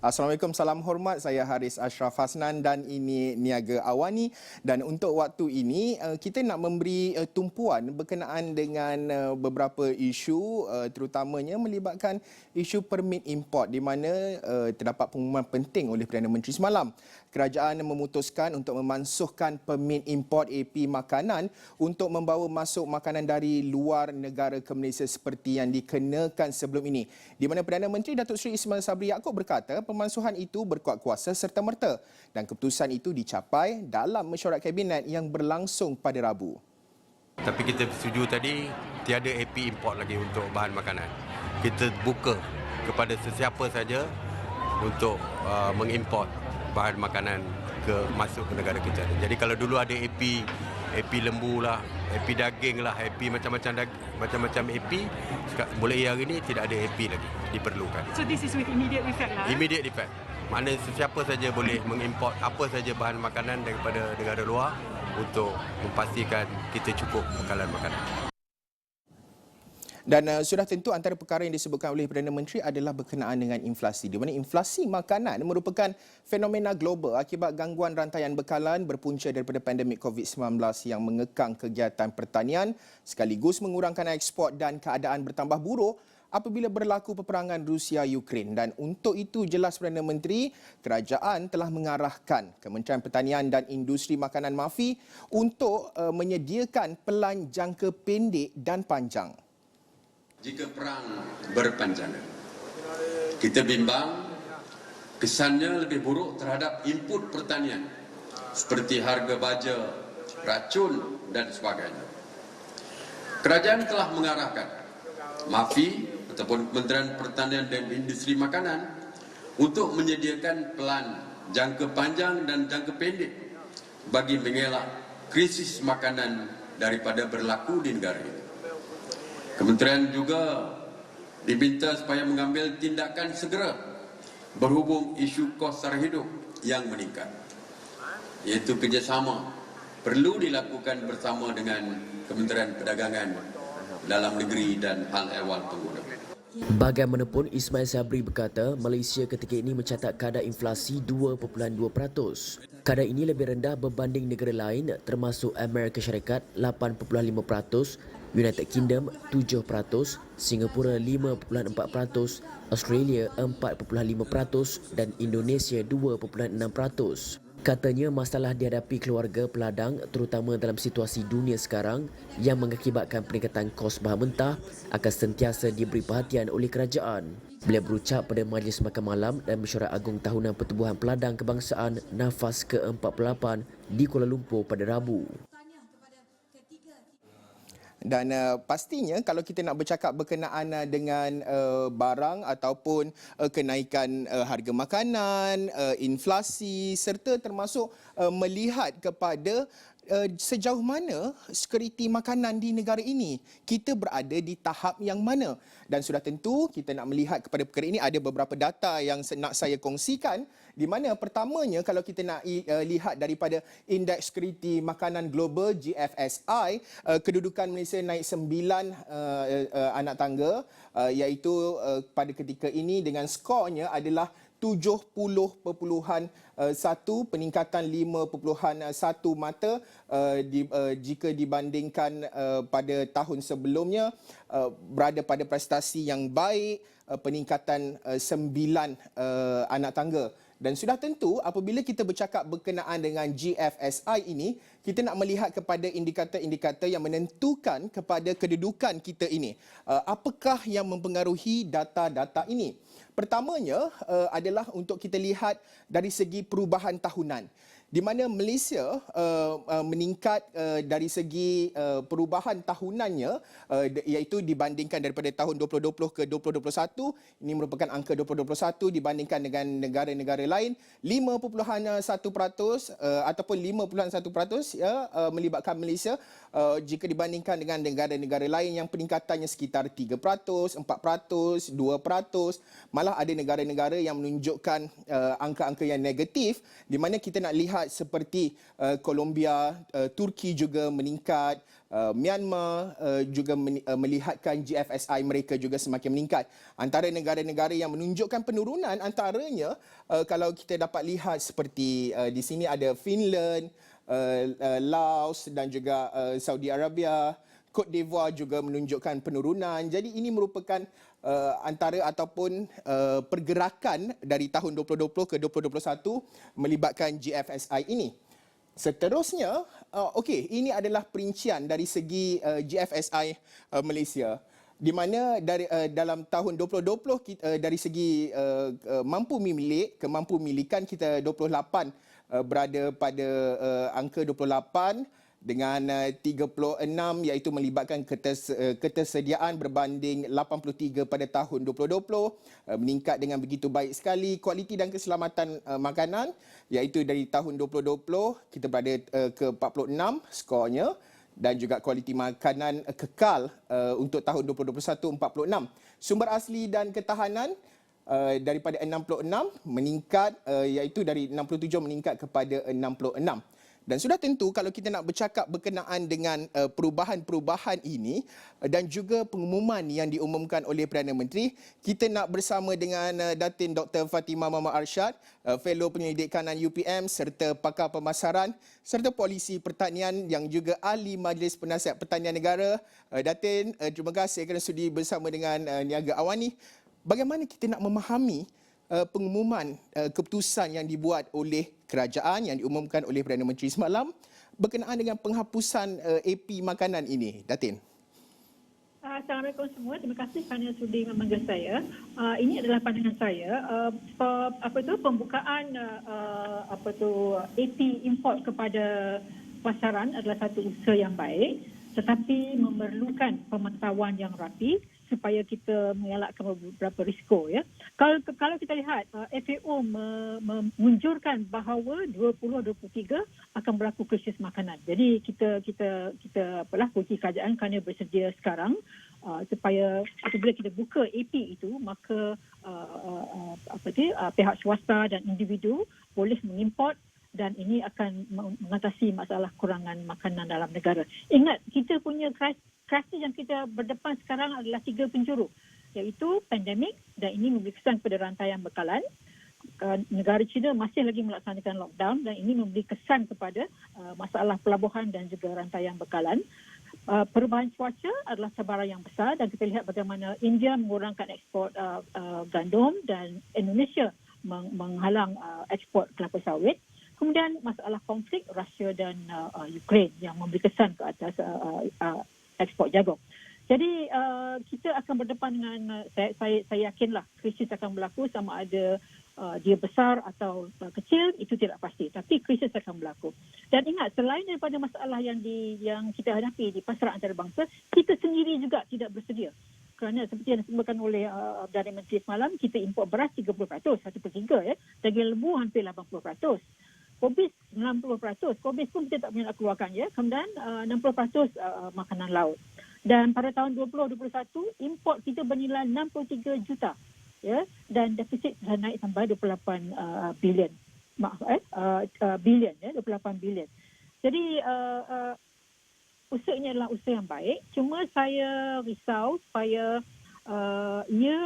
Assalamualaikum, salam hormat. Saya Haris Ashraf Hasnan dan ini Niaga Awani. Dan untuk waktu ini, kita nak memberi tumpuan berkenaan dengan beberapa isu, terutamanya melibatkan isu permit import di mana terdapat pengumuman penting oleh Perdana Menteri semalam. Kerajaan memutuskan untuk memansuhkan permit import AP makanan untuk membawa masuk makanan dari luar negara ke Malaysia seperti yang dikenakan sebelum ini. Di mana Perdana Menteri Datuk Seri Ismail Sabri Yaakob berkata pemansuhan itu berkuat kuasa serta-merta dan keputusan itu dicapai dalam mesyuarat Kabinet yang berlangsung pada Rabu. Tapi kita setuju tadi tiada AP import lagi untuk bahan makanan. Kita buka kepada sesiapa saja untuk mengimport bahan makanan masuk ke negara kita. Jadi kalau dulu ada AP lembu lah, AP daging lah, AP macam-macam AP, mulai hari ini tidak ada AP lagi diperlukan. So this is with immediate effect lah? Immediate effect. Maknanya sesiapa saja boleh mengimport apa saja bahan makanan daripada negara luar untuk memastikan kita cukup bekalan makanan. Dan sudah tentu antara perkara yang disebutkan oleh Perdana Menteri adalah berkenaan dengan inflasi. Di mana inflasi makanan merupakan fenomena global akibat gangguan rantaian bekalan berpunca daripada pandemik COVID-19 yang mengekang kegiatan pertanian sekaligus mengurangkan ekspor dan keadaan bertambah buruk apabila berlaku peperangan Rusia-Ukraine. Dan untuk itu jelas Perdana Menteri, kerajaan telah mengarahkan Kementerian Pertanian dan Industri Makanan MAFI untuk menyediakan pelan jangka pendek dan panjang. Jika perang berpanjangan, kita bimbang kesannya lebih buruk terhadap input pertanian seperti harga baja, racun dan sebagainya. Kerajaan telah mengarahkan MAFI ataupun Kementerian Pertanian dan Industri Makanan untuk menyediakan pelan jangka panjang dan jangka pendek bagi mengelak krisis makanan daripada berlaku di negara ini. Kementerian juga diminta supaya mengambil tindakan segera berhubung isu kos sara hidup yang meningkat. Iaitu kerjasama perlu dilakukan bersama dengan Kementerian Perdagangan Dalam Negeri dan Hal Ehwal Pengguna. Bagaimanapun, Ismail Sabri berkata Malaysia ketika ini mencatat kadar inflasi 2.2%. Kadar ini lebih rendah berbanding negara lain termasuk Amerika Syarikat 8.5%, United Kingdom 7%, Singapura 5.4%, Australia 4.5% dan Indonesia 2.6%. Katanya masalah dihadapi keluarga peladang terutama dalam situasi dunia sekarang yang mengakibatkan peningkatan kos bahan mentah akan sentiasa diberi perhatian oleh kerajaan. Beliau berucap pada Majlis Makan Malam dan Mesyuarat Agung Tahunan Pertubuhan Peladang Kebangsaan Nafas ke-48 di Kuala Lumpur pada Rabu. Dan pastinya kalau kita nak bercakap berkenaan dengan barang ataupun kenaikan harga makanan, inflasi serta termasuk melihat kepada sejauh mana sekuriti makanan di negara ini, kita berada di tahap yang mana. Dan sudah tentu kita nak melihat kepada perkara ini ada beberapa data yang nak saya kongsikan, di mana pertamanya kalau kita nak lihat daripada Indeks Sekuriti Makanan Global GFSI, kedudukan Malaysia naik 9 anak tangga, iaitu pada ketika ini dengan skornya adalah 70.1, peningkatan 5.1 mata jika dibandingkan pada tahun sebelumnya, berada pada prestasi yang baik, peningkatan 9 anak tangga. Dan sudah tentu apabila kita bercakap berkenaan dengan GFSI ini, kita nak melihat kepada indikator-indikator yang menentukan kepada kedudukan kita ini. Apakah yang mempengaruhi data-data ini? Pertamanya adalah untuk kita lihat dari segi perubahan tahunan, di mana Malaysia meningkat dari segi perubahan tahunannya, iaitu dibandingkan daripada tahun 2020 ke 2021, ini merupakan angka 2021 dibandingkan dengan negara-negara lain 5.1% ataupun 5.1% ya, melibatkan Malaysia jika dibandingkan dengan negara-negara lain yang peningkatannya sekitar 3%, 4%, 2%, malah ada negara-negara yang menunjukkan angka-angka yang negatif, di mana kita nak lihat lihat seperti Colombia, Turki juga meningkat, Myanmar juga melihatkan GFSI mereka juga semakin meningkat. Antara negara-negara yang menunjukkan penurunan antaranya kalau kita dapat lihat seperti di sini ada Finland, Laos dan juga Saudi Arabia. Cote d'Ivoire juga menunjukkan penurunan. Jadi ini merupakan antara ataupun pergerakan dari tahun 2020 ke 2021 melibatkan GFSI ini. Seterusnya, ini adalah perincian dari segi GFSI Malaysia, di mana dalam tahun 2020 dari segi mampu milikan kita 28 berada pada angka 28 dengan 36 iaitu melibatkan ketersediaan berbanding 83 pada tahun 2020, meningkat dengan begitu baik sekali. Kualiti dan keselamatan makanan iaitu dari tahun 2020 kita berada ke 46 skornya, dan juga kualiti makanan kekal untuk tahun 2021 46. Sumber asli dan ketahanan daripada 66 meningkat iaitu dari 67 meningkat kepada 66. Dan sudah tentu kalau kita nak bercakap berkenaan dengan perubahan-perubahan ini dan juga pengumuman yang diumumkan oleh Perdana Menteri, kita nak bersama dengan Datin Dr. Fatimah Muhammad Arsyad, Fellow Penyelidik Kanan UPM serta pakar pemasaran serta polisi pertanian yang juga ahli Majlis Penasihat Pertanian Negara. Datin, terima kasih kerana sudi bersama dengan Niaga Awani. Bagaimana kita nak memahami pengumuman keputusan yang dibuat oleh kerajaan yang diumumkan oleh Perdana Menteri semalam berkenaan dengan penghapusan AP makanan ini, Datin? Assalamualaikum semua. Terima kasih kerana sudi memanggil saya. Ini adalah pandangan saya. Pembukaan AP import kepada pasaran adalah satu usaha yang baik, tetapi memerlukan pemantauan yang rapi supaya kita mengelakkan beberapa risiko, ya. Kalau kita lihat FAO mengunjurkan bahawa 2023 akan berlaku krisis makanan. Jadi kita kunci kerajaan kerana bersedia sekarang supaya apabila kita buka AP itu, maka pihak swasta dan individu boleh mengimport dan ini akan mengatasi masalah kurangan makanan dalam negara. Ingat, kita punya krisis yang kita berdepan sekarang adalah 3 penjuru, iaitu pandemik, dan ini memberi kesan kepada rantaian bekalan. Negara China masih lagi melaksanakan lockdown dan ini memberi kesan kepada masalah pelabuhan dan juga rantaian bekalan. Perubahan cuaca adalah cabaran yang besar dan kita lihat bagaimana India mengurangkan ekspor gandum dan Indonesia menghalang ekspor kelapa sawit. Kemudian masalah konflik Rusia dan Ukraine yang memberi kesan ke atas ekspor jagung. Jadi kita akan berdepan dengan, saya yakinlah krisis akan berlaku, sama ada dia besar atau kecil itu tidak pasti, tapi krisis akan berlaku. Dan ingat, selain daripada masalah yang kita hadapi di pasaran antarabangsa, kita sendiri juga tidak bersedia. Kerana seperti yang disebutkan oleh Perdana Menteri semalam, kita import beras 30%, 1/3, ya. Daging lembu hampir 80%. Kobis 60%. Kobis pun kita tak boleh nak keluarkan, ya. Kemudian 60% makanan laut. Dan pada tahun 2021 import kita bernilai 63 juta, ya, dan defisit dah naik sampai 28 bilion. Bilion, ya, 28 bilion. Jadi usaha ini adalah usaha yang baik. Cuma saya risau supaya ia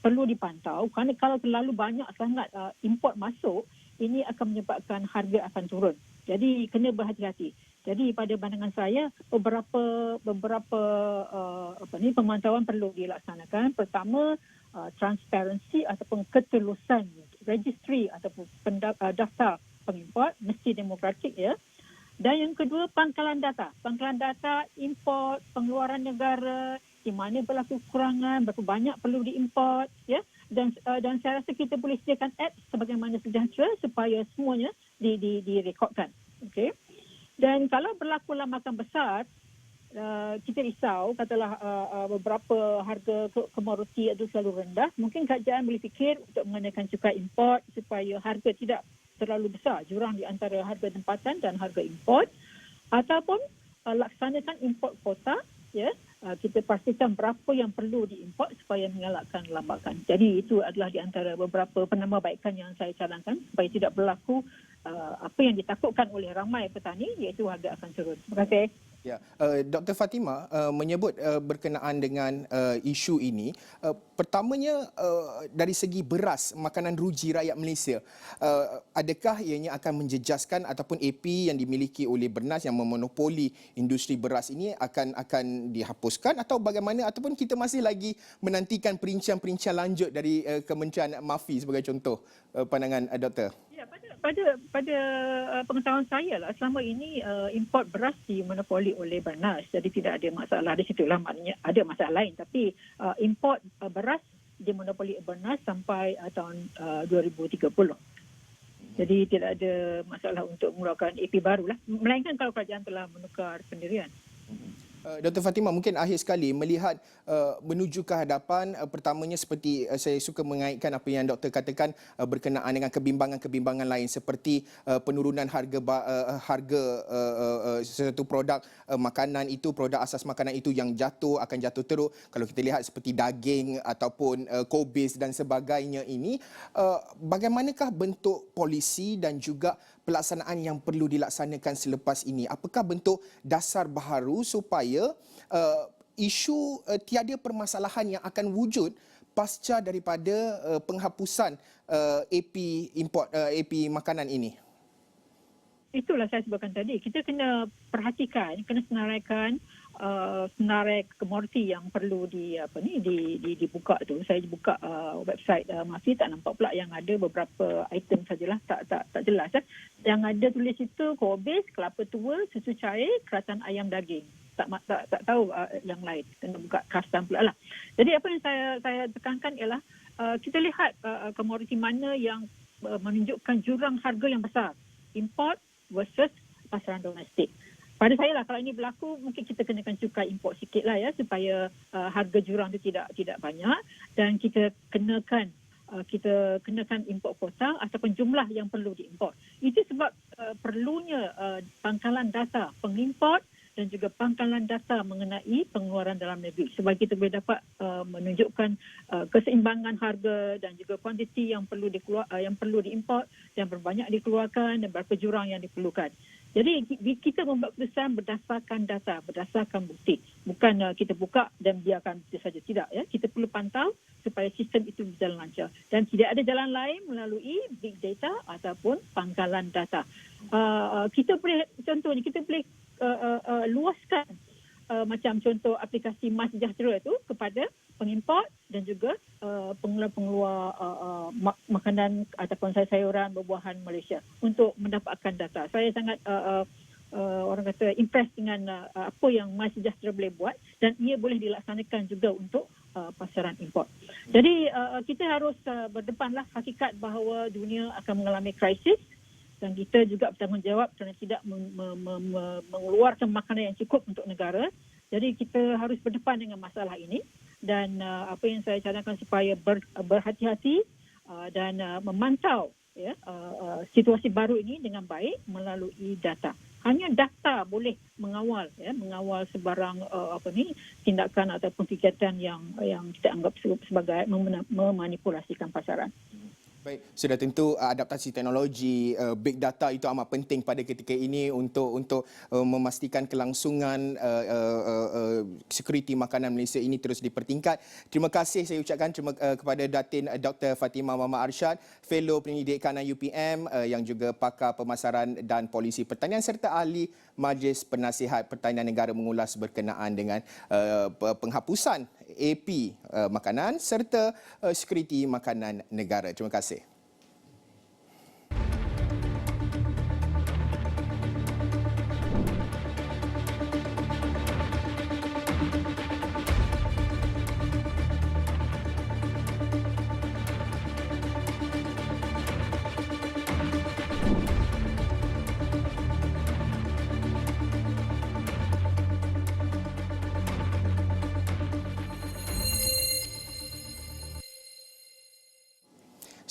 perlu dipantau, kerana kalau terlalu banyak sangat import masuk, ini akan menyebabkan harga akan turun. Jadi kena berhati-hati. Jadi pada pandangan saya beberapa pemantauan perlu dilaksanakan. Pertama, transparansi ataupun ketelusan registry ataupun daftar pengimport mesti demokratik, ya. Dan yang kedua, pangkalan data. Pangkalan data import, pengeluaran negara, di mana berlaku kekurangan, berapa banyak perlu diimport, ya. Dan saya rasa kita boleh sediakan apps sebagaimana sejahtera supaya semuanya direkodkan. Okey. Dan kalau berlaku lambakan besar, kita risau, katalah beberapa harga komoditi itu selalu rendah, mungkin kerajaan boleh fikir untuk mengenakan cukai import supaya harga tidak terlalu besar, jurang di antara harga tempatan dan harga import, ataupun laksanakan import kuota, ya. Kita pastikan berapa yang perlu diimport supaya mengelakkan lambakan. Jadi itu adalah di antara beberapa penambahbaikan yang saya cadangkan supaya tidak berlaku apa yang ditakutkan oleh ramai petani, iaitu harga akan turun. Terima kasih. Ya, Dr. Fatimah menyebut berkenaan dengan isu ini. Pertamanya dari segi beras, makanan ruji rakyat Malaysia, adakah ianya akan menjejaskan ataupun AP yang dimiliki oleh Bernas yang memonopoli industri beras ini akan dihapuskan atau bagaimana, ataupun kita masih lagi menantikan perincian-perincian lanjut dari Kementerian MAFI sebagai contoh pandangan Doktor? Ya, pada pengetahuan saya lah, selama ini import beras dimonopoli oleh Bernas, jadi tidak ada masalah di situ lah. Maknanya ada masalah lain, tapi import beras dimonopoli Bernas sampai tahun 2030. Jadi tidak ada masalah untuk mengeluarkan AP baru lah, melainkan kalau kerajaan telah menukar pendirian. Dr. Fatimah, mungkin akhir sekali melihat menuju ke hadapan, pertamanya seperti saya suka mengaitkan apa yang doktor katakan berkenaan dengan kebimbangan-kebimbangan lain seperti penurunan harga sesuatu produk makanan itu, produk asas makanan itu yang akan jatuh teruk. Kalau kita lihat seperti daging ataupun kobis dan sebagainya ini, bagaimanakah bentuk polisi dan juga pelaksanaan yang perlu dilaksanakan selepas ini? Apakah bentuk dasar baharu supaya isu tiada permasalahan yang akan wujud pasca daripada penghapusan AP import AP makanan ini? Itulah saya sebutkan tadi. Kita kena perhatikan, kena senaraikan senarai komoditi yang perlu dibuka tu. Saya buka website MAFI, tak nampak pula, yang ada beberapa item sajalah, tak jelas. Yang ada tulis itu kobis, kelapa tua, susu cair, keratan ayam daging. Tak tahu yang lain. Kena buka custom pula lah. Jadi apa yang saya tekankan ialah kita lihat komoditi mana yang menunjukkan jurang harga yang besar. Import versus pasaran domestik. Pada saya lah, kalau ini berlaku, mungkin kita kenakan cukai import sikit lah ya, supaya harga jurang itu tidak banyak, dan kita kenakan import kuota ataupun jumlah yang perlu diimport. Itu sebab perlunya pangkalan data pengimport dan juga pangkalan data mengenai pengeluaran dalam negeri, supaya kita boleh dapat menunjukkan keseimbangan harga dan juga kuantiti yang perlu diimport dan berapa banyak dikeluarkan dan berapa jurang yang diperlukan. Jadi kita membuat keputusan berdasarkan data, berdasarkan bukti. Bukan kita buka dan biarkan begitu saja. Tidak. Ya. Kita perlu pantau supaya sistem itu berjalan lancar. Dan tidak ada jalan lain melalui big data ataupun pangkalan data. Kita boleh, contohnya, kita boleh luaskan macam contoh aplikasi MySejahtera itu kepada pengimport dan juga pengeluar makanan ataupun sayuran, buah-buahan Malaysia untuk mendapatkan data. Saya sangat orang kata impress dengan apa yang MySejahtera boleh buat, dan ia boleh dilaksanakan juga untuk pasaran import. Jadi kita harus berdepanlah hakikat bahawa dunia akan mengalami krisis, dan kita juga bertanggungjawab kerana tidak mengeluarkan makanan yang cukup untuk negara. Jadi kita harus berdepan dengan masalah ini, dan apa yang saya cadangkan supaya berhati-hati dan memantau situasi baru ini dengan baik melalui data. Hanya data boleh mengawal sebarang tindakan ataupun kegiatan yang kita anggap sebagai memanipulasikan pasaran. Baik, sudah tentu adaptasi teknologi big data itu amat penting pada ketika ini untuk memastikan kelangsungan security makanan Malaysia ini terus dipertingkat. Terima kasih saya ucapkan kepada Datin Dr. Fatimah Muhammad Arsyad, Fellow Pendidik Kanan UPM yang juga pakar pemasaran dan polisi pertanian serta ahli Majlis Penasihat Pertanian Negara mengulas berkenaan dengan penghapusan AP makanan serta security makanan negara. Terima kasih.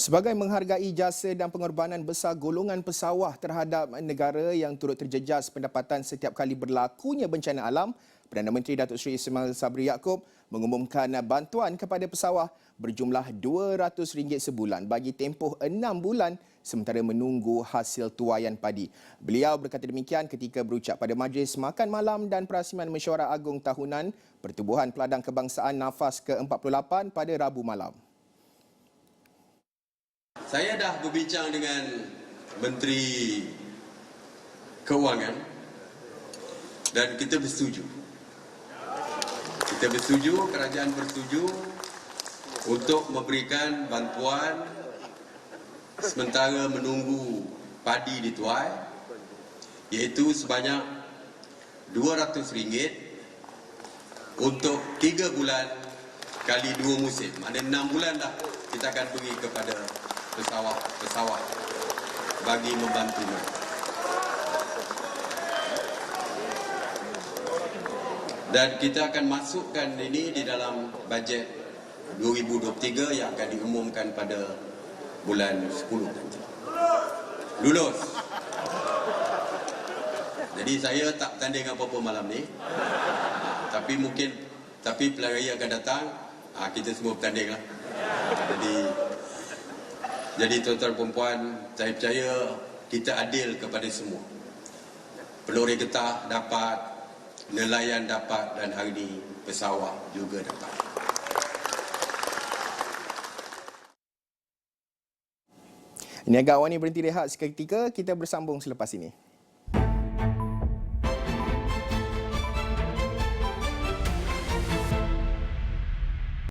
Sebagai menghargai jasa dan pengorbanan besar golongan pesawah terhadap negara yang turut terjejas pendapatan setiap kali berlakunya bencana alam, Perdana Menteri Datuk Seri Ismail Sabri Yaakob mengumumkan bantuan kepada pesawah berjumlah RM200 sebulan bagi tempoh 6 bulan sementara menunggu hasil tuaian padi. Beliau berkata demikian ketika berucap pada Majlis Makan Malam dan Perasiman Mesyuarat Agung Tahunan Pertubuhan Peladang Kebangsaan Nafas ke-48 pada Rabu malam. Saya dah berbincang dengan Menteri Keuangan dan kita bersetuju. Kerajaan bersetuju untuk memberikan bantuan sementara menunggu padi dituai, iaitu sebanyak RM200 untuk 3 bulan kali 2 musim. Maknanya 6 bulan dah kita akan beri kepada pesawat bagi membantu mereka. Dan kita akan masukkan ini di dalam bajet 2023 yang akan diumumkan pada bulan 10 nanti. Lulus. Jadi saya tak tanding apa-apa malam ni. Tapi pilihan raya akan datang, kita semua bertanding lah. Jadi tuan-tuan dan puan, saya percaya kita adil kepada semua. Pelori Getah dapat, nelayan dapat, dan hari ini pesawat juga dapat. Niaga awal ini berhenti rehat seketika, kita bersambung selepas ini.